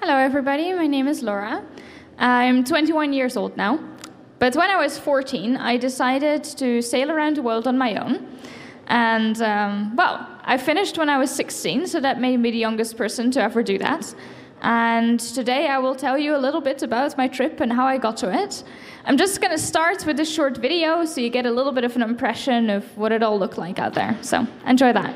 Hello everybody, my name is Laura. I'm 21 years old now, but when I was 14 I decided to sail around the world on my own. And well, I finished when I was 16, so that made me the youngest person to ever do that. And today I will tell you a little bit about my trip and how I got to it. I'm just going to start with a short video so you get a little bit of an impression of what it all looked like out there. So enjoy that.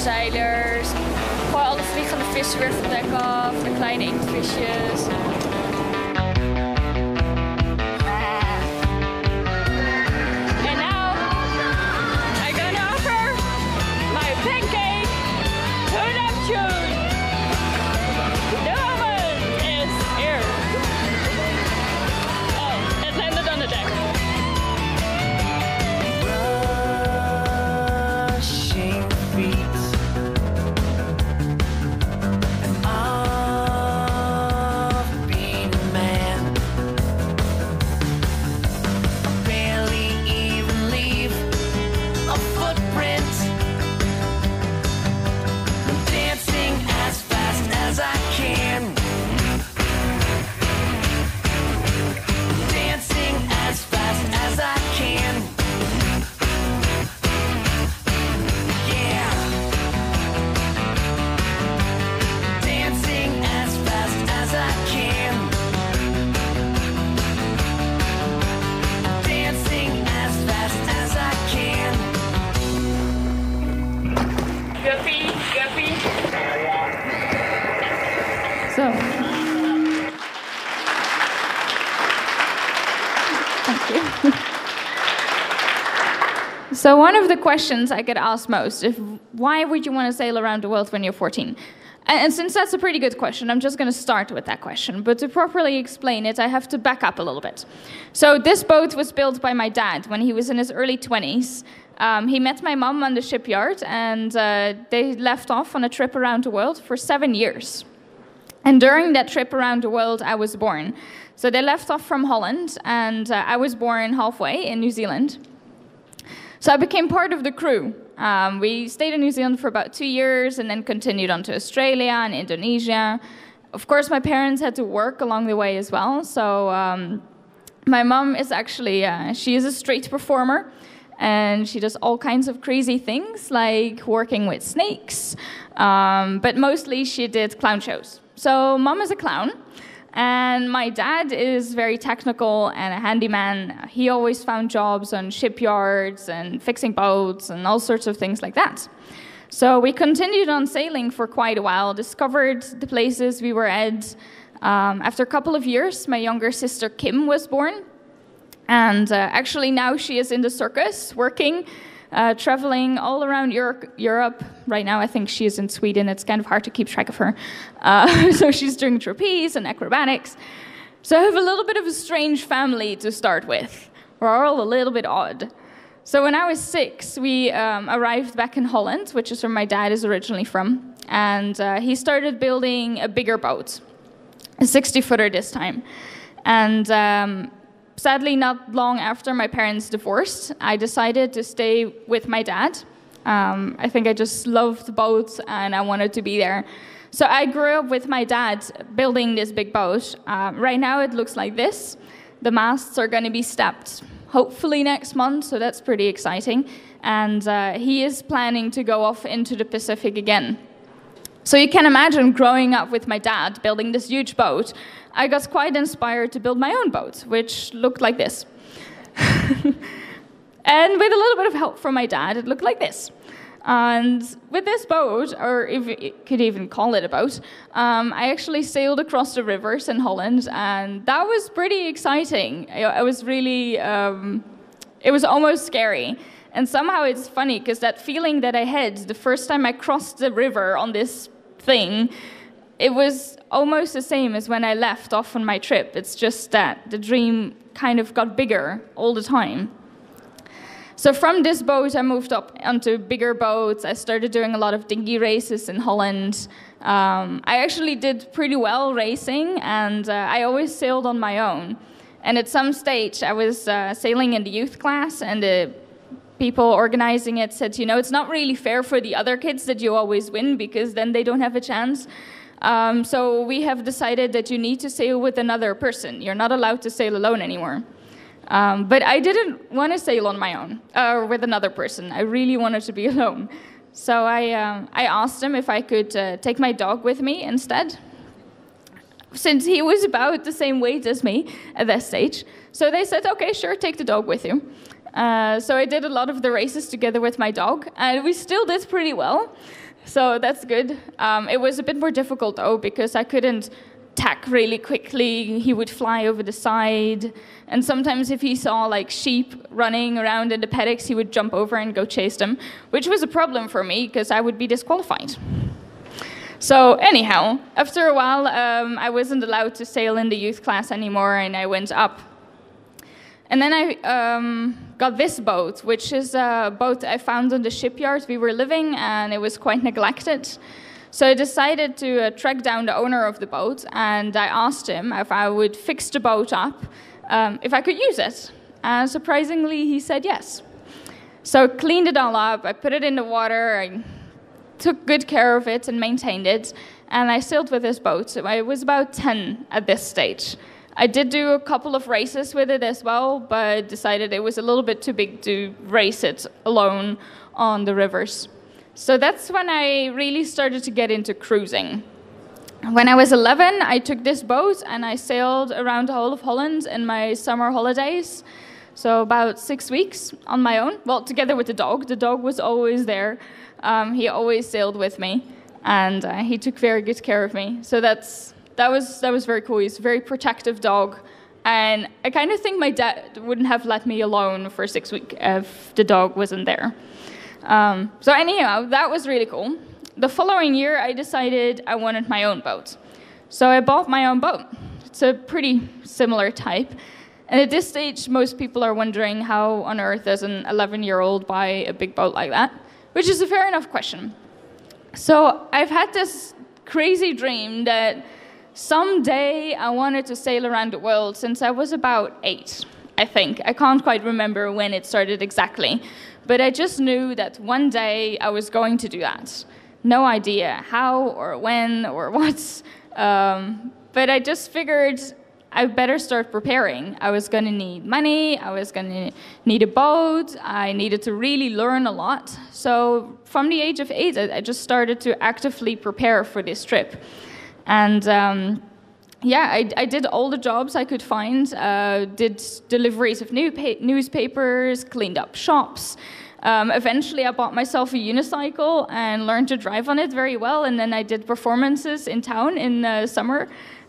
zeilers. Gooi alle vliegende vissen weer van het dek af, de kleine inktvisjes. And now, I'm gonna offer my pancake to Neptune. The moment is here. Oh, it landed on the deck. So, thank you. So one of the questions I get asked most is, why would you want to sail around the world when you're 14? And since that's a pretty good question, I'm just going to start with that question. But to properly explain it, I have to back up a little bit. So this boat was built by my dad when he was in his early 20s. He met my mom on the shipyard, and they left off on a trip around the world for 7 years. And during that trip around the world, I was born. So they left off from Holland, and I was born halfway in New Zealand. So I became part of the crew. We stayed in New Zealand for about 2 years and then continued on to Australia and Indonesia. Of course, my parents had to work along the way as well. So my mom is actually, she is a street performer. And she does all kinds of crazy things, like working with snakes. But mostly she did clown shows. So mom is a clown. And my dad is very technical and a handyman. He always found jobs on shipyards and fixing boats and all sorts of things like that. So we continued on sailing for quite a while, discovered the places we were at. After a couple of years, my younger sister Kim was born. And actually now she is in the circus, working, traveling all around Europe. Right now I think she is in Sweden. It's kind of hard to keep track of her. So she's doing trapeze and acrobatics. So I have a little bit of a strange family to start with. We're all a little bit odd. So when I was 6, we arrived back in Holland, which is where my dad is originally from. And he started building a bigger boat, a 60-footer this time. And sadly, not long after my parents divorced, I decided to stay with my dad. I think I just loved boats and I wanted to be there. So I grew up with my dad building this big boat. Right now it looks like this. The masts are going to be stepped hopefully next month, so that's pretty exciting. And he is planning to go off into the Pacific again. So you can imagine growing up with my dad building this huge boat. I got quite inspired to build my own boat, which looked like this. And with a little bit of help from my dad, it looked like this. And with this boat, or if you could even call it a boat, I actually sailed across the rivers in Holland, and that was pretty exciting. It was really, it was almost scary. And somehow it's funny, because that feeling that I had the first time I crossed the river on this thing, it was almost the same as when I left off on my trip. It's just that the dream kind of got bigger all the time. So from this boat, I moved up onto bigger boats. I started doing a lot of dinghy races in Holland. I actually did pretty well racing, and I always sailed on my own. And at some stage, I was sailing in the youth class, and the people organizing it said, you know, it's not really fair for the other kids that you always win, because then they don't have a chance. So we have decided that you need to sail with another person. You're not allowed to sail alone anymore. But I didn't want to sail on my own, or with another person. I really wanted to be alone. So I asked them if I could take my dog with me instead, since he was about the same weight as me at that stage. So they said, okay, sure, take the dog with you. So I did a lot of the races together with my dog, and we still did pretty well. So that's good. It was a bit more difficult, though, because I couldn't tack really quickly. He would fly over the side. And sometimes if he saw like sheep running around in the paddocks, he would jump over and go chase them, which was a problem for me because I would be disqualified. So anyhow, after a while, I wasn't allowed to sail in the youth class anymore, and I went up. And then I got this boat, which is a boat I found on the shipyard we were living, and it was quite neglected. So I decided to track down the owner of the boat, and I asked him if I would fix the boat up, if I could use it. And surprisingly, he said yes. So I cleaned it all up, I put it in the water, I took good care of it and maintained it, and I sailed with this boat. I was about 10 at this stage. I did do a couple of races with it as well, but decided it was a little bit too big to race it alone on the rivers. So that's when I really started to get into cruising. When I was 11, I took this boat and I sailed around the whole of Holland in my summer holidays. So about 6 weeks on my own. Well, together with the dog. The dog was always there. He always sailed with me, and he took very good care of me. So that was very cool. He's a very protective dog. And I kind of think my dad wouldn't have let me alone for 6 weeks if the dog wasn't there. So anyhow, that was really cool. the following year, I decided I wanted my own boat. So I bought my own boat. It's a pretty similar type. And at this stage, most people are wondering how on earth does an 11-year-old buy a big boat like that, which is a fair enough question. So I've had this crazy dream that someday I wanted to sail around the world since I was about 8, I think. I can't quite remember when it started exactly. But I just knew that one day I was going to do that. No idea how or when or what. But I just figured I better start preparing. I was going to need money. I was going to need a boat. I needed to really learn a lot. So from the age of 8, I just started to actively prepare for this trip. And yeah, I did all the jobs I could find, did deliveries of newspapers, cleaned up shops. Eventually, I bought myself a unicycle and learned to drive on it very well. And then I did performances in town in the summer.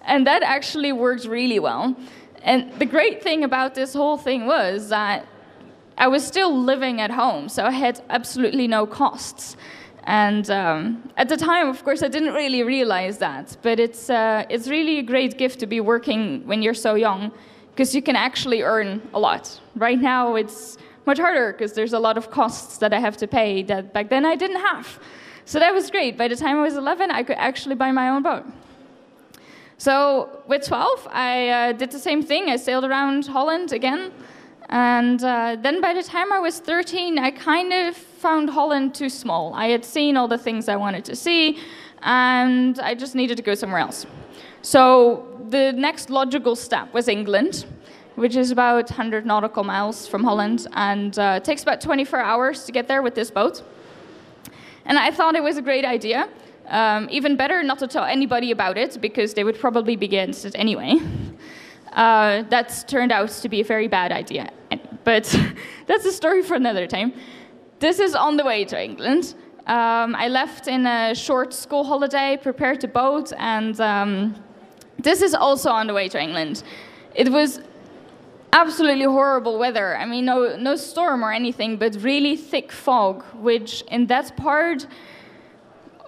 And that actually worked really well. And the great thing about this whole thing was that I was still living at home, so I had absolutely no costs. And at the time, of course, I didn't really realize that. But it's really a great gift to be working when you're so young, because you can actually earn a lot. Right now, it's much harder, because there's a lot of costs that I have to pay that back then I didn't have. So that was great. By the time I was 11, I could actually buy my own boat. So with 12, I did the same thing. I sailed around Holland again. And then by the time I was 13, I kind of found Holland too small. I had seen all the things I wanted to see, and I just needed to go somewhere else. So the next logical step was England, which is about 100 nautical miles from Holland, and it takes about 24 hours to get there with this boat. And I thought it was a great idea. Even better not to tell anybody about it, because they would probably be against it anyway. That's turned out to be a very bad idea, but that's a story for another time. This is on the way to England. I left in a short school holiday, prepared the boat, and this is also on the way to England. It was absolutely horrible weather. I mean, no storm or anything, but really thick fog, which in that part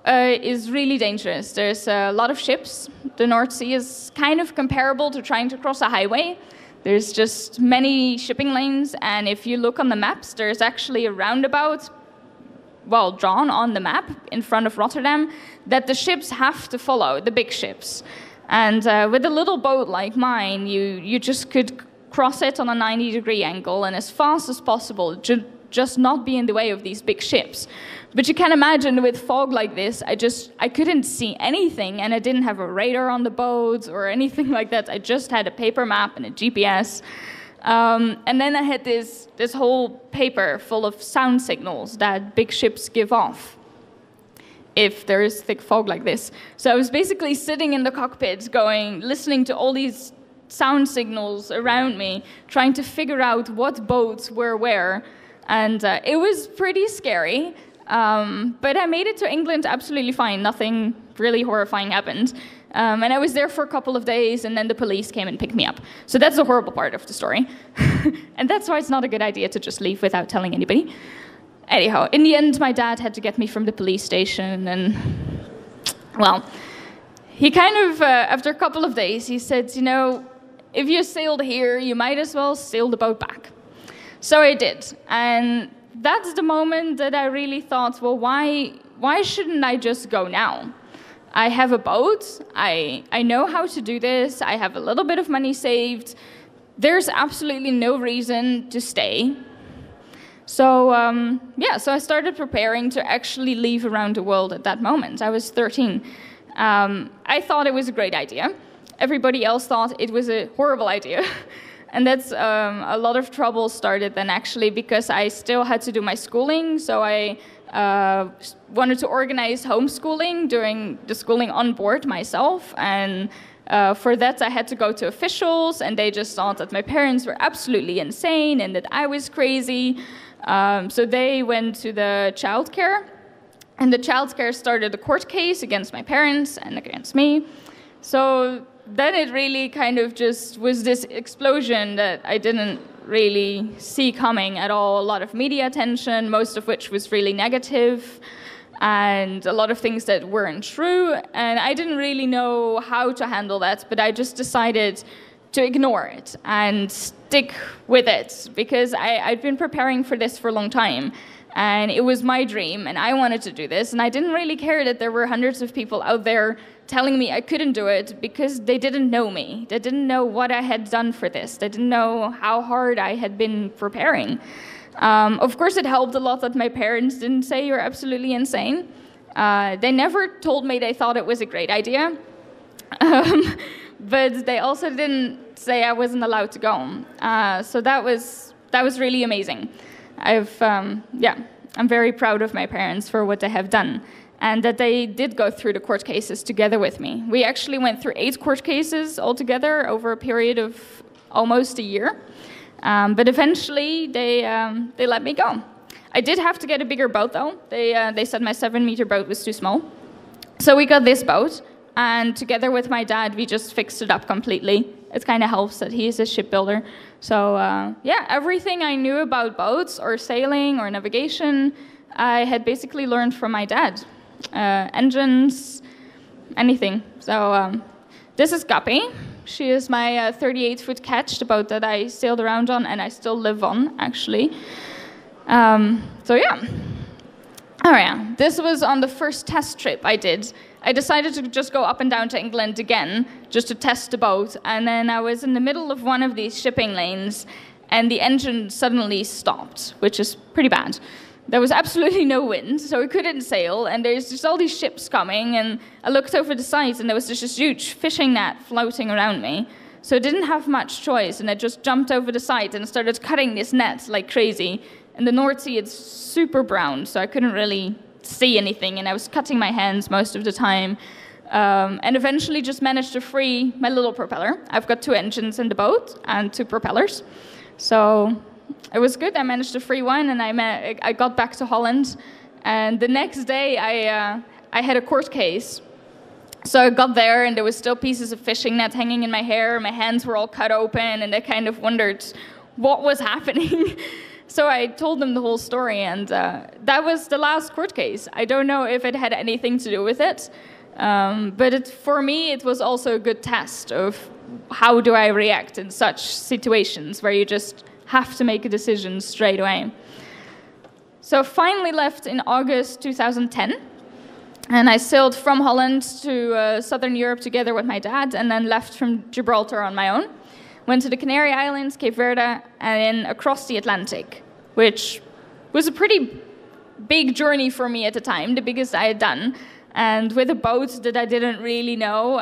is really dangerous. There's a lot of ships. The North Sea is kind of comparable to trying to cross a highway. There's just many shipping lanes, and if you look on the maps, there's actually a roundabout, well, drawn on the map in front of Rotterdam, that the ships have to follow, the big ships. And with a little boat like mine, you just could cross it on a 90-degree angle and as fast as possible, just not be in the way of these big ships. But you can imagine with fog like this, I couldn't see anything, and I didn't have a radar on the boat or anything like that. I just had a paper map and a GPS. And then I had this whole paper full of sound signals that big ships give off if there is thick fog like this. So I was basically sitting in the cockpit listening to all these sound signals around me, trying to figure out what boats were where. And it was pretty scary. But I made it to England absolutely fine. Nothing really horrifying happened. And I was there for a couple of days, and then the police came and picked me up. So that's the horrible part of the story. And that's why it's not a good idea to just leave without telling anybody. Anyhow, in the end, my dad had to get me from the police station. And, well, he kind of, after a couple of days, he said, you know, if you sailed here, you might as well sail the boat back. So I did. And that's the moment that I really thought, well, why shouldn't I just go now? I have a boat. I know how to do this. I have a little bit of money saved. There's absolutely no reason to stay. So, so I started preparing to actually leave around the world at that moment. I was 13. I thought it was a great idea. Everybody else thought it was a horrible idea. And that's a lot of trouble started then, actually, because I still had to do my schooling. So I wanted to organize homeschooling, doing the schooling on board myself. And for that, I had to go to officials, and they just thought that my parents were absolutely insane and that I was crazy. So they went to the childcare, and the childcare started a court case against my parents and against me. So then it really kind of just was this explosion that I didn't really see coming at all. A lot of media attention, most of which was really negative. and a lot of things that weren't true. And I didn't really know how to handle that, but I just decided to ignore it and stick with it, because I'd been preparing for this for a long time. And it was my dream, and I wanted to do this. And I didn't really care that there were hundreds of people out there telling me I couldn't do it, because they didn't know me. They didn't know what I had done for this. They didn't know how hard I had been preparing. Of course, it helped a lot that my parents didn't say you're absolutely insane. They never told me they thought it was a great idea. But they also didn't say I wasn't allowed to go. So that was really amazing. I'm very proud of my parents for what they have done, and that they did go through the court cases together with me. We actually went through 8 court cases altogether over a period of almost a year. But eventually they let me go. I did have to get a bigger boat though. They said my 7-meter boat was too small. So we got this boat, and together with my dad, we just fixed it up completely. It kind of helps that he's a shipbuilder. So yeah, everything I knew about boats or sailing or navigation, I had basically learned from my dad. Engines, anything. So this is Guppy. She is my 38-foot ketch, the boat that I sailed around on and I still live on, actually. So yeah. Oh yeah, this was on the first test trip I did. I decided to just go up and down to England again, just to test the boat, and then I was in the middle of one of these shipping lanes, and the engine suddenly stopped, which is pretty bad. There was absolutely no wind, so we couldn't sail, and there's just all these ships coming, and I looked over the side, and there was just this huge fishing net floating around me. So I didn't have much choice, and I just jumped over the side and started cutting this net like crazy. In the North Sea, it's super brown, so I couldn't really see anything, and I was cutting my hands most of the time, and eventually just managed to free my little propeller. I've got 2 engines in the boat and 2 propellers, so it was good. I managed to free one, and I got back to Holland, and the next day I had a court case. So I got there, and there was still pieces of fishing net hanging in my hair. My hands were all cut open, and I kind of wondered what was happening. So I told them the whole story, and that was the last court case. I don't know if it had anything to do with it, but for me, it was also a good test of how do I react in such situations where you just have to make a decision straight away. So finally left in August 2010, and I sailed from Holland to Southern Europe together with my dad, and then left from Gibraltar on my own. Went to the Canary Islands, Cape Verde, and then across the Atlantic, which was a pretty big journey for me at the time, the biggest I had done, and with a boat that I didn't really know,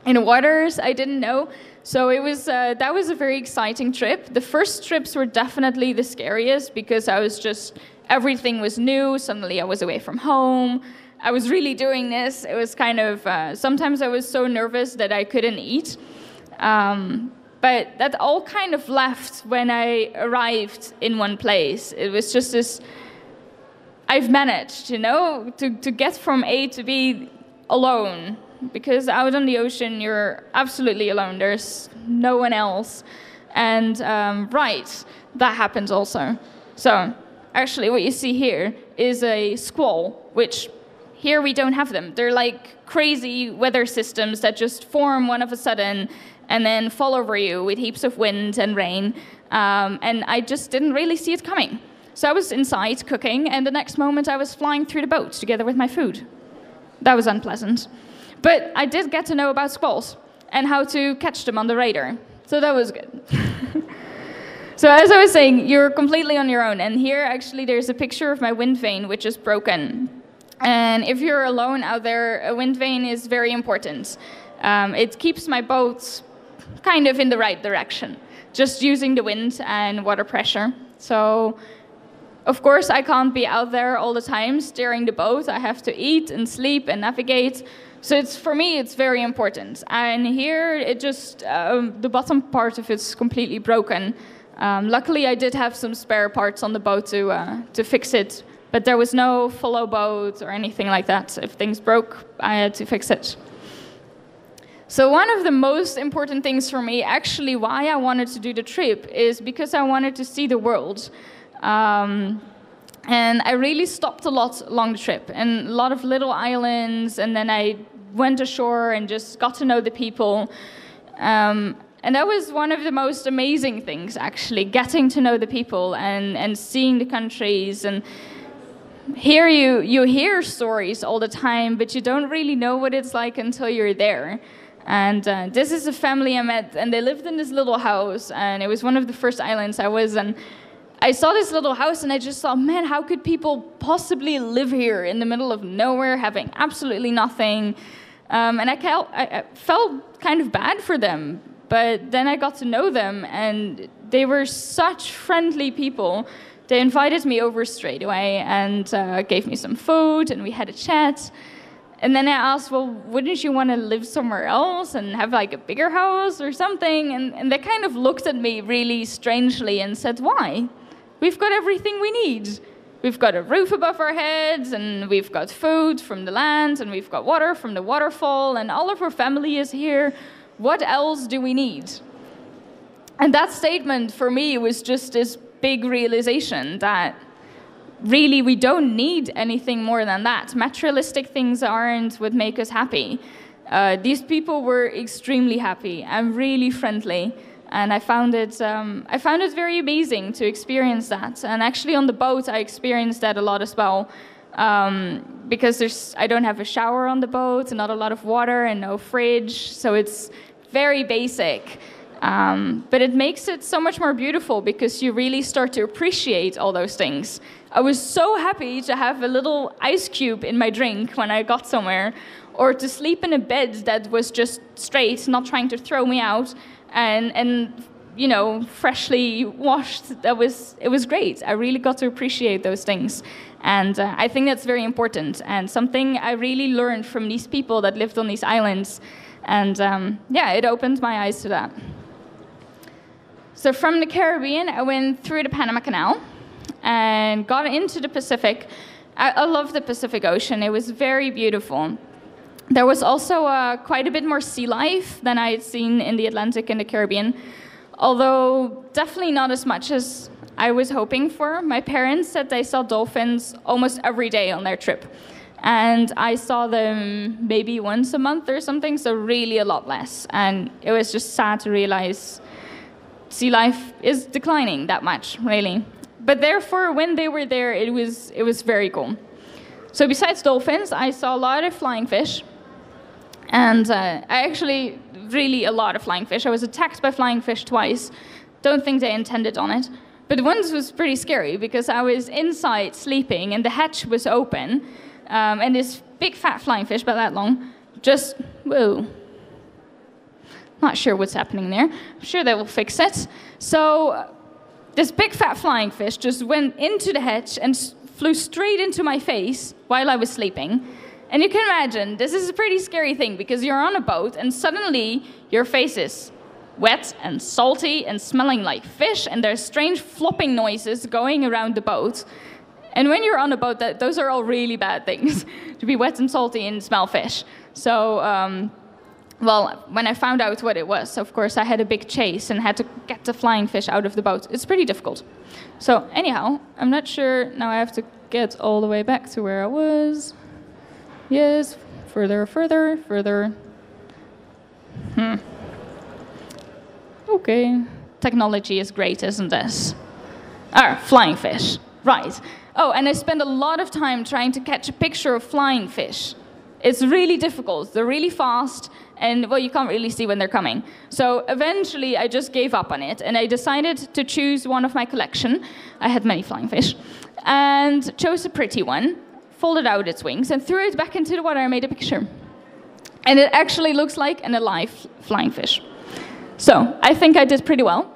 in waters I didn't know. So it was that was a very exciting trip. The first trips were definitely the scariest, because everything was new. Suddenly I was away from home. I was really doing this. It was kind of, sometimes I was so nervous that I couldn't eat. But that all kind of left when I arrived in one place. It was just this, I've managed, to get from A to B alone. Because out on the ocean, you're absolutely alone. There's no one else. And right, that happens also. So actually what you see here is a squall, which here we don't have them. They're like crazy weather systems that just form one of a sudden and then fall over you with heaps of wind and rain. And I just didn't really see it coming. So I was inside cooking, and the next moment I was flying through the boat together with my food. That was unpleasant. But I did get to know about squalls and how to catch them on the radar. So that was good. So as I was saying, you're completely on your own. And here, actually, there's a picture of my wind vane, which is broken. And if you're alone out there, a wind vane is very important. It keeps my boat kind of in the right direction, just using the wind and water pressure. So, of course, I can't be out there all the time steering the boat. I have to eat and sleep and navigate. So for me, it's very important. And here, it just, the bottom part of it's completely broken. Luckily, I did have some spare parts on the boat to fix it, but there was no follow boat or anything like that. If things broke, I had to fix it. So one of the most important things for me, actually why I wanted to do the trip, is because I wanted to see the world. And I really stopped a lot along the trip, and a lot of little islands, and then I went ashore and just got to know the people. And that was one of the most amazing things, actually, getting to know the people and seeing the countries. And here you hear stories all the time, but you don't really know what it's like until you're there. And this is a family I met, and they lived in this little house, and it was one of the first islands I was in. I saw this little house and I just thought, man, how could people possibly live here in the middle of nowhere, having absolutely nothing? And I felt kind of bad for them. But then I got to know them, and they were such friendly people. They invited me over straight away and gave me some food, and we had a chat. And then I asked, well, wouldn't you want to live somewhere else and have like a bigger house or something? And they kind of looked at me really strangely and said, why? We've got everything we need. We've got a roof above our heads, and we've got food from the land, and we've got water from the waterfall, and all of our family is here. What else do we need? And that statement for me was just this big realization that really we don't need anything more than that. Materialistic things aren't what make us happy. These people were extremely happy and really friendly. And I found it very amazing to experience that. And actually on the boat, I experienced that a lot as well. Because I don't have a shower on the boat, and not a lot of water, and no fridge. So it's very basic. But it makes it so much more beautiful because you really start to appreciate all those things. I was so happy to have a little ice cube in my drink when I got somewhere, or to sleep in a bed that was just straight, not trying to throw me out. And you know, freshly washed. It was great. I really got to appreciate those things. And I think that's very important, and something I really learned from these people that lived on these islands. And yeah, it opened my eyes to that. So from the Caribbean, I went through the Panama Canal and got into the Pacific. I love the Pacific Ocean. It was very beautiful. There was also quite a bit more sea life than I had seen in the Atlantic and the Caribbean, although definitely not as much as I was hoping for. My parents said they saw dolphins almost every day on their trip, and I saw them maybe once a month or something, so really a lot less. And it was just sad to realize sea life is declining that much, really. But therefore, when they were there, it was very cool. So besides dolphins, I saw a lot of flying fish. And really a lot of flying fish. I was attacked by flying fish twice. Don't think they intended on it. But once was pretty scary because I was inside sleeping and the hatch was open. And this big fat flying fish, about that long, just, whoa. Not sure what's happening there. I'm sure they will fix it. So this big fat flying fish just went into the hatch and flew straight into my face while I was sleeping. And you can imagine, this is a pretty scary thing because you're on a boat and suddenly your face is wet and salty and smelling like fish, and there's strange flopping noises going around the boat. And when you're on a boat, those are all really bad things, to be wet and salty and smell fish. So, well, when I found out what it was, of course, I had a big chase and had to get the flying fish out of the boat. It's pretty difficult. So anyhow, I'm not sure, now I have to get all the way back to where I was. Yes, further. Okay, technology is great, isn't it? Flying fish, right. Oh, and I spent a lot of time trying to catch a picture of flying fish. It's really difficult, they're really fast, and well, you can't really see when they're coming. So eventually I just gave up on it, and I decided to choose one of my collection. I had many flying fish, and chose a pretty one, folded out its wings, and threw it back into the water and made a picture. And it actually looks like an alive flying fish. So I think I did pretty well.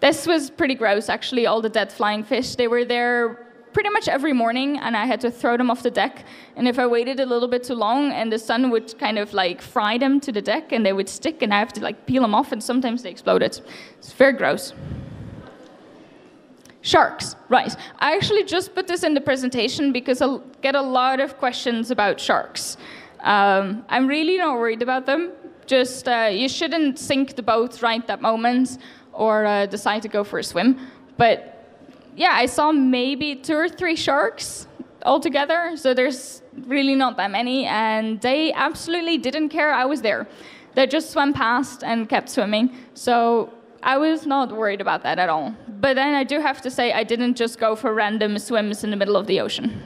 This was pretty gross, actually, all the dead flying fish. They were there pretty much every morning, and I had to throw them off the deck. And if I waited a little bit too long, and the sun would kind of like fry them to the deck, and they would stick, and I have to like peel them off, and sometimes they exploded. It's very gross. Sharks, right. I actually just put this in the presentation because I get a lot of questions about sharks. I'm really not worried about them. Just, you shouldn't sink the boat right that moment or decide to go for a swim. But yeah, I saw maybe 2 or 3 sharks altogether, so there's really not that many, and they absolutely didn't care I was there. They just swam past and kept swimming, so I was not worried about that at all. But then I do have to say I didn't just go for random swims in the middle of the ocean.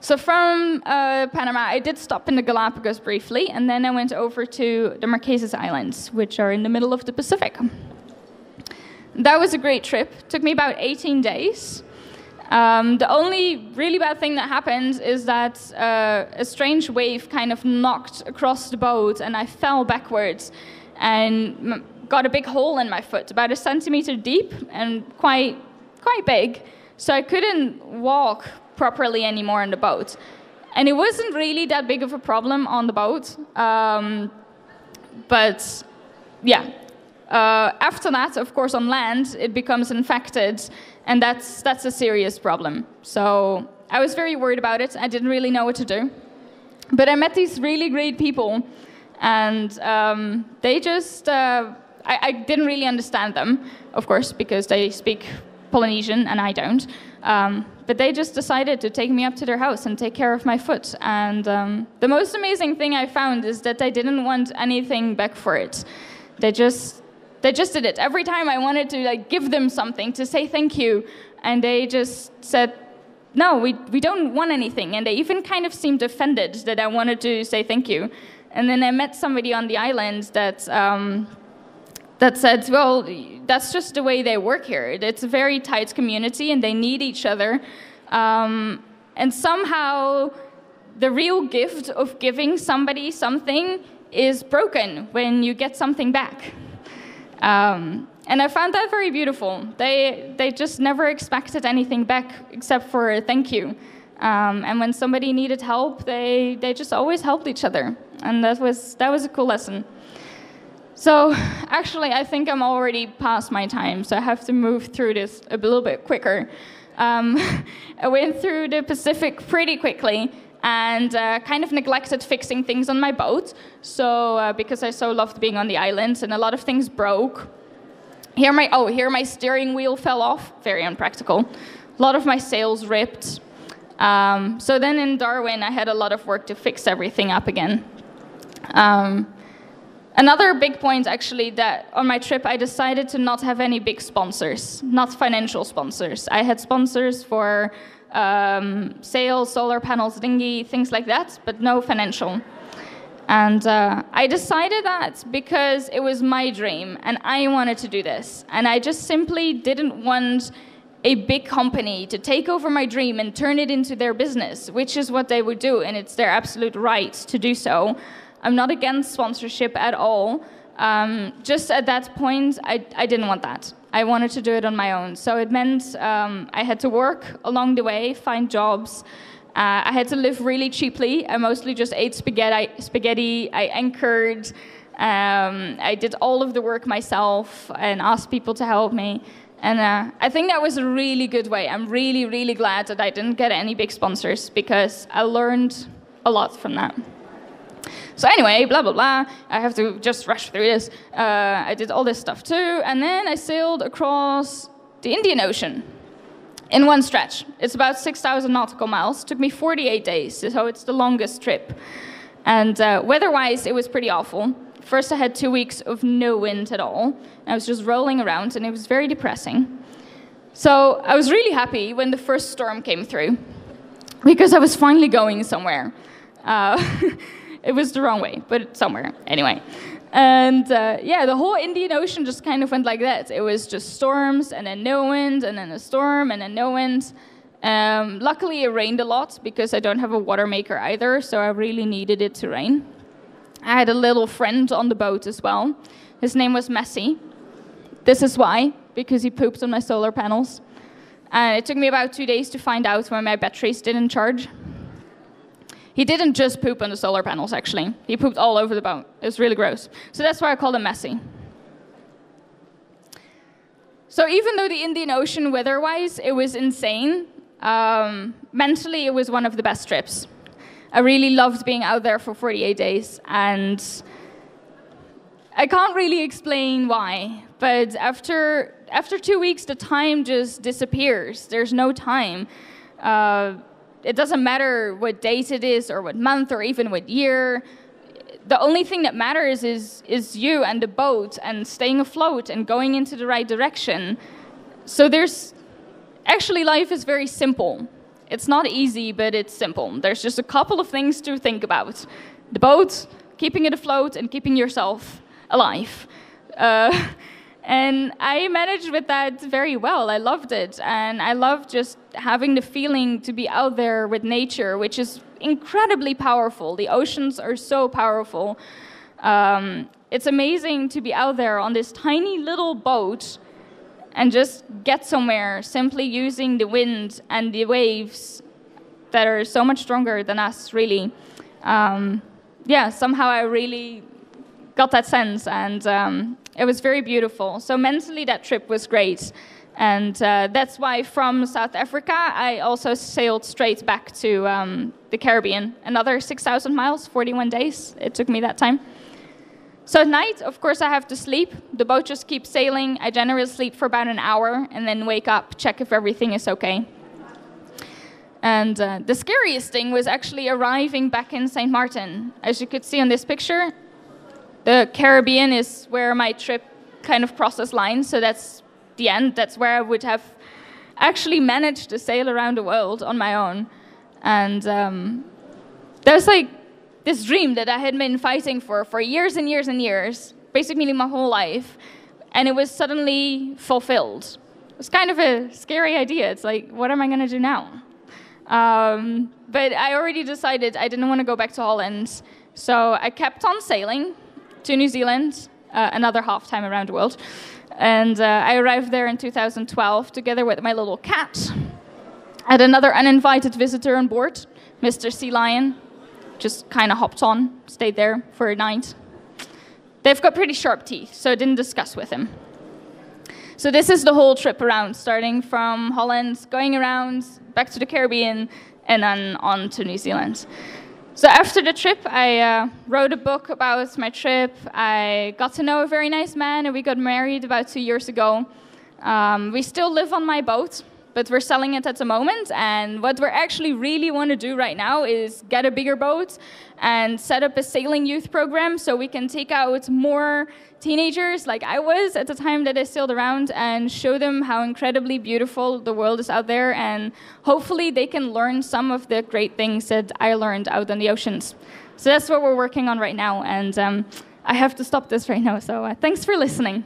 So from Panama, I did stop in the Galapagos briefly, and then I went over to the Marquesas Islands, which are in the middle of the Pacific. That was a great trip. It took me about 18 days. The only really bad thing that happened is that a strange wave kind of knocked across the boat, and I fell backwards and got a big hole in my foot, about 1 centimeter deep and quite big. So I couldn't walk properly anymore on the boat. And it wasn't really that big of a problem on the boat. But yeah, after that, of course, on land, it becomes infected, and that's a serious problem. So I was very worried about it. I didn't really know what to do. But I met these really great people, and they just, I didn't really understand them, of course, because they speak Polynesian and I don't. But they just decided to take me up to their house and take care of my foot. And the most amazing thing I found is that they didn't want anything back for it. They just did it. Every time I wanted to give them something to say thank you, and they just said, no, we don't want anything. And they even kind of seemed offended that I wanted to say thank you. And then I met somebody on the island that said, well, that's just the way they work here. It's a very tight community, and they need each other. And somehow the real gift of giving somebody something is broken when you get something back. And I found that very beautiful. They just never expected anything back except for a thank you. And when somebody needed help, they just always helped each other. And that was a cool lesson. So actually, I think I'm already past my time, so I have to move through this a little bit quicker. I went through the Pacific pretty quickly and kind of neglected fixing things on my boat. So because I so loved being on the islands, and a lot of things broke. Here my steering wheel fell off, very unpractical. A lot of my sails ripped. So then in Darwin, I had a lot of work to fix everything up again. Another big point, actually, that on my trip, I decided to not have any big sponsors, not financial sponsors. I had sponsors for sails, solar panels, dinghy, things like that, but no financial. And I decided that because it was my dream, and I wanted to do this. And I just simply didn't want a big company to take over my dream and turn it into their business, which is what they would do, and it's their absolute right to do so. I'm not against sponsorship at all. Just at that point, I didn't want that. I wanted to do it on my own. So it meant I had to work along the way, find jobs. I had to live really cheaply. I mostly just ate spaghetti. I anchored. I did all of the work myself and asked people to help me. And I think that was a really good way. I'm really, really glad that I didn't get any big sponsors, because I learned a lot from that. So anyway, blah, blah, blah. I have to just rush through this. I did all this stuff too. And then I sailed across the Indian Ocean in one stretch. It's about 6,000 nautical miles. It took me 48 days, so it's the longest trip. And weather-wise, it was pretty awful. First, I had 2 weeks of no wind at all. I was just rolling around, and it was very depressing. So I was really happy when the first storm came through, because I was finally going somewhere. It was the wrong way, but somewhere, anyway. And yeah, the whole Indian Ocean just kind of went like that. It was just storms, and then no wind, and then a storm, and then no wind. Luckily, it rained a lot, because I don't have a water maker either, so I really needed it to rain. I had a little friend on the boat as well. His name was Messi. This is why, because he pooped on my solar panels. And it took me about 2 days to find out when my batteries didn't charge. He didn't just poop on the solar panels, actually. He pooped all over the boat. It was really gross. So that's why I called him Messi. So even though the Indian Ocean, weather-wise, it was insane, mentally it was one of the best trips. I really loved being out there for 48 days, and I can't really explain why, but after after 2 weeks, the time just disappears. There's no time. It doesn't matter what date it is or what month or even what year. The only thing that matters is you and the boat and staying afloat and going into the right direction. So actually life is very simple. It's not easy, but it's simple. There's just a couple of things to think about. The boat, keeping it afloat, and keeping yourself alive. And I managed with that very well. I loved it. And I love just having the feeling to be out there with nature, which is incredibly powerful. The oceans are so powerful. It's amazing to be out there on this tiny little boat and just get somewhere simply using the wind and the waves that are so much stronger than us, really. Yeah, somehow I really got that sense, and it was very beautiful. So mentally, that trip was great. And that's why from South Africa, I also sailed straight back to the Caribbean. Another 6,000 miles, 41 days. It took me that time. So at night, of course, I have to sleep. The boat just keeps sailing. I generally sleep for about an hour and then wake up, check if everything is okay. And the scariest thing was actually arriving back in St. Martin. As you could see on this picture, the Caribbean is where my trip kind of crosses lines. So that's the end. That's where I would have actually managed to sail around the world on my own. And there's like this dream that I had been fighting for years and years and years, basically my whole life, and it was suddenly fulfilled. It was kind of a scary idea. It's like, what am I going to do now? But I already decided I didn't want to go back to Holland, so I kept on sailing to New Zealand, another half time around the world, and I arrived there in 2012 together with my little cat. I had another uninvited visitor on board, Mr. Sea Lion. Just kind of hopped on, stayed there for a night. They've got pretty sharp teeth, so I didn't discuss with him. So this is the whole trip around, starting from Holland, going around, back to the Caribbean, and then on to New Zealand. So after the trip, I wrote a book about my trip. I got to know a very nice man, and we got married about 2 years ago. We still live on my boat, but we're selling it at the moment, and what we actually really want to do right now is get a bigger boat and set up a sailing youth program so we can take out more teenagers like I was at the time that I sailed around and show them how incredibly beautiful the world is out there, and hopefully they can learn some of the great things that I learned out on the oceans. So that's what we're working on right now, and I have to stop this right now, so thanks for listening.